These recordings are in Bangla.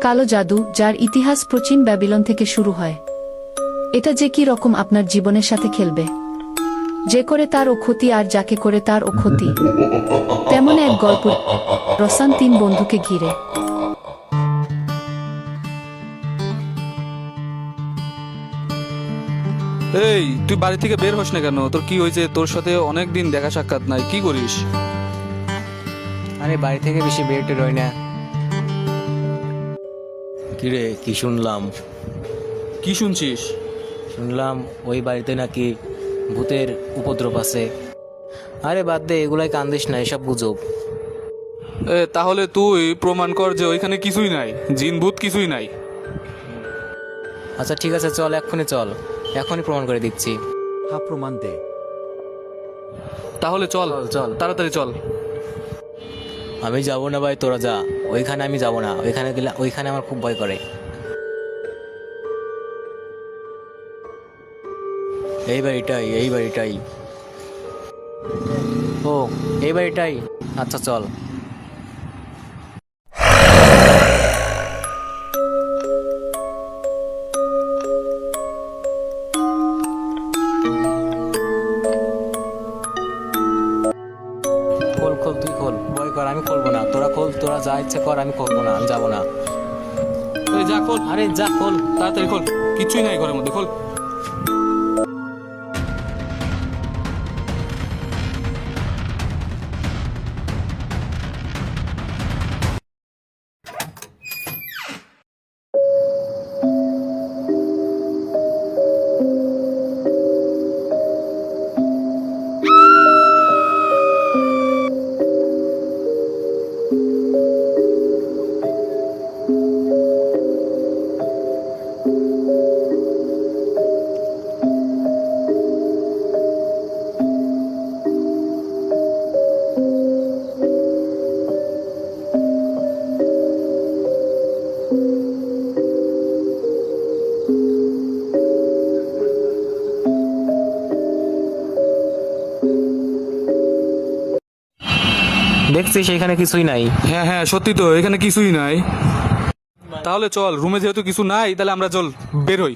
কালো জাদু, যার ইতিহাস প্রাচীন ব্যাবিলন থেকে শুরু হয়। এটা যে কি রকম আপনার জীবনের সাথে খেলবে, যে করে তার ও ক্ষতি আর যাকে করে তার ও ক্ষতি। তেমন এক গল্প, রসান তিন বন্ধুকে ঘিরে। এই, তুই বাড়ি থেকে বের হস না কেন? তোর কি হয়েছে? তোর সাথে অনেক দিন দেখা সাক্ষাৎ নাই, কি করিস? আরে বাড়ি থেকে বেশি বের টের হই না। কিরে, কি শুনলাম? কি শুনছিস? শুনলাম ওই বাড়িতে নাকি ভূতের উপদ্রব আছে। আরে বাদ দে, এগুলাই কান্দিস না, এসব গুজব। তাহলে তুই প্রমাণ কর যে ওইখানে কিছুই নাই, জিন ভূত কিছুই নাই। আচ্ছা ঠিক আছে, চল এক্ষুনি চল, এখনই প্রমাণ করে দিচ্ছি। হ্যাঁ, প্রমাণ দে। তাহলে চল চল। তাড়াতাড়ি চল। আমি যাব না ভাই, তোরা যা। ওইখানে আমি যাব না, ওইখানে গেলে ওইখানে আমার খুব ভয় করে। এই বাড়িটাই, এই বাড়িটাই। ও, এই বাড়িটাই। আচ্ছা চল। খোল খোল, তুই খোল, ভয় কর, আমি খুলবো না। তোরা খোল, তোরা যা ইচ্ছে কর, আমি খুলবো না, আমি যাবো না। যা খোল, আরে যা খোল। তাড়াতাড়ি খোল, কিছুই নাই ঘরের মধ্যে, খোল। দেখছিস এখানে কিছুই নাই। হ্যাঁ হ্যাঁ, সত্যি তো, এখানে কিছুই নাই। তাহলে চল, রুমে যেহেতু কিছু নাই, তাহলে আমরা চল বের হই।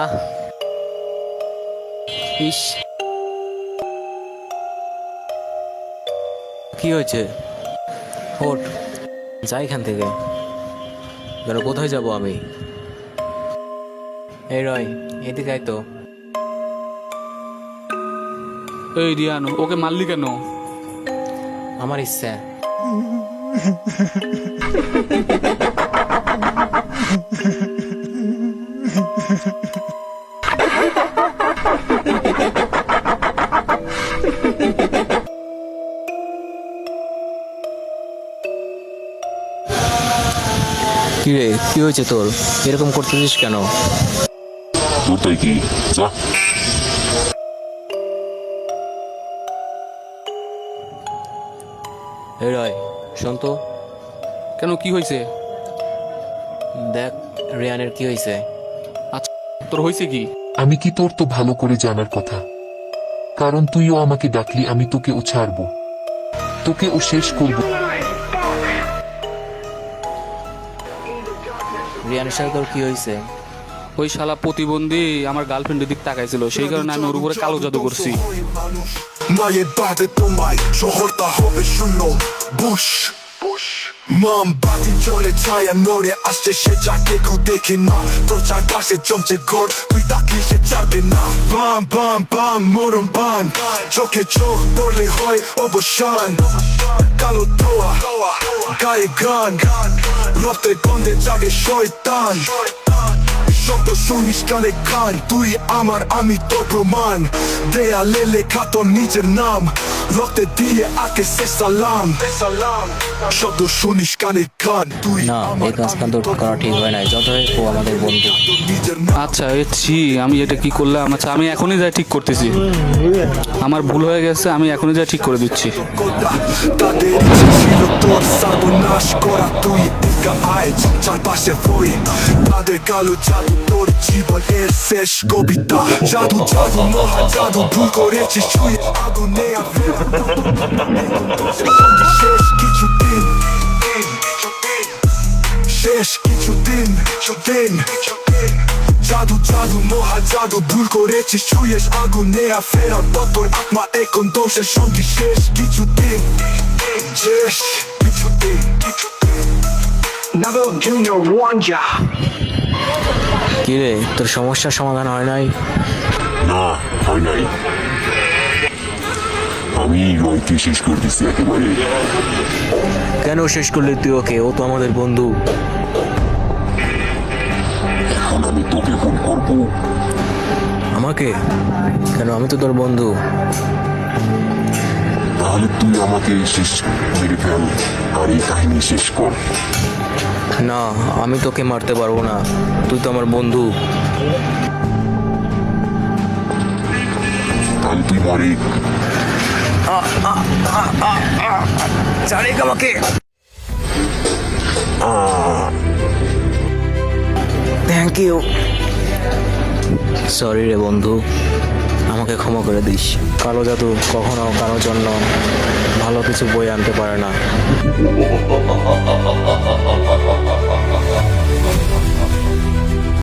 আহ, ইস, কি হয়েছে? ওঠ, যাই এখান থেকে। কেন, কোথায় যাব আমি? এই রয়, এদিকে আয় তো। এই রিয়ান, ওকে মারলি কেন? আমার ইচ্ছা। কিরে, কি হয়েছে তোর? এরকম করতেছিস কেন? তোর তাই কি? যা। এই রয়, শোন তো। কেন, কি হয়েছে? দেখ রিয়ানের কি হয়েছে। আচ্ছা, তোর হয়েছে কি? আমি কি তোর তো ভালো করে জানার কথা, কারণ তুইও আমাকে ডাকলি, আমি তোকেও ছাড়বো, তোকেও শেষ করবো। রিয়ানের সাথে তোর কি হয়েছে? ওই শালা প্রতিবন্ধী আমার গার্লফ্রেন্ডের দিক তাকাইছিল, সেই কারণে আমি ওর উপরে কালো জাদু করছি। নায়ের বাদে তোমায় শহরটা হবে শূন্য বুশ। মাম বাতি চলে ছায়া নড়ে আসছে, সে যাকে কেউ দেখে না। তোর চারপাশে জমছে ঘর, তুই তাকে সে চাবে না। বাম বাম বাম মরম বান, চোখে চোখ পড়লে হয় অবসান। কালো ধোয়া, গায়ে গান, রক্তের গন্ধে জাগে শয়তান। শব্দ শুনিস কানে কান, তুই আমার আমি তোর প্রমাণ। দেয়ালে লেখা তোর নিজের নাম, রক্তে দিয়ে আঁকে সে সালাম। শব্দ শুনিস কানে কান, তুই না, এই কাজ কান তোর করা ঠিক হয় নাই, যত ও আমাদের বন্ধু। আচ্ছা আমি এটা কি করলাম? আচ্ছা, আমি এখনই যাই ঠিক করতেছি। আমার ভুল হয়ে গেছে, আমি এখনই যাই ঠিক করে দিচ্ছি। তাদের ইচ্ছে ছিল তোর সর্বনাশ করা, তুই টাকা আয় চারপাশে বই তাদের কালো জাদু তোর জীবনের শেষ কবিতা জাদু জাদু মহা জাদু ভুল করেছিস ছুঁয়ে আগুনে শেষ কিছুদিন শেষ কিছুদিন জাদু জাদু মহা জাদু ভুল করেছিস ছুঁয়েস আগুনে ফেরার তোর আত্মা এখন দোষের সঙ্গে শেষ কিছুদিন শেষ কিছুদিন Navel Junior Wanja. কি রে তোর সমস্যার সমাধান হয় নাই? না হয় নাই, আমি রয়কে শেষ করে দিচ্ছি একেবারে। কেন শেষ করলি তুই ওকে? ও তো আমাদের বন্ধু। এখন আমি তোকে ফোন করবো। আমাকে কেন? আমি তো তোর বন্ধু। তাহলে তুই আমাকে শেষ মেরে ফেল আর এই কাহিনী শেষ কর। না, আমি তোকে মারতে পারবো না, তুই তো আমার বন্ধু। তাহলে তুই মরে। ছাড়িক আমাকে। Thank you. সরি রে বন্ধু, আমাকে ক্ষমা করে দিস। কালো জাদু কখনো কারোর জন্য ভালো কিছু বই আনতে পারে না।